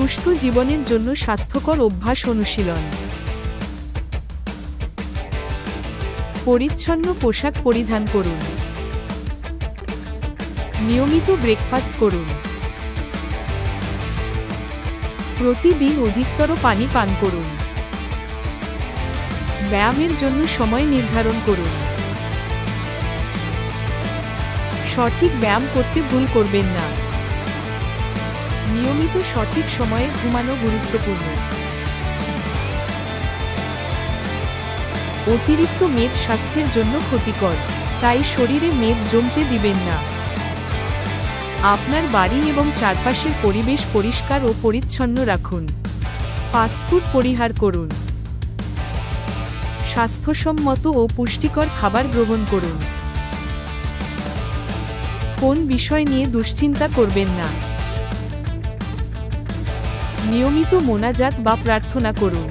সুস্থ জীবনের জন্য স্বাস্থ্যকর অভ্যাস অনুশীলন। পরিচ্ছন্ন পোশাক পরিধান করুন। নিয়মিত ব্রেকফাস্ট করুন। প্রতিদিন অধিকতর পানি পান করুন। ব্যায়ামের জন্য সময় নির্ধারণ করুন। সঠিক ব্যায়াম করতে ভুল করবেন না। নিয়মিত সঠিক সময়ে ঘুমানো গুরুত্বপূর্ণ। অতিরিক্ত মেদ স্বাস্থ্যের জন্য ক্ষতিকর, তাই শরীরে মেদ জমতে দিবেন না। আপনার বাড়ি এবং চারপাশের পরিবেশ পরিষ্কার ও পরিচ্ছন্ন রাখুন। ফাস্টফুড পরিহার করুন। স্বাস্থ্যসম্মত ও পুষ্টিকর খাবার গ্রহণ করুন। কোন বিষয় নিয়ে দুশ্চিন্তা করবেন না। নিয়মিত মোনাজাত বা প্রার্থনা করুন।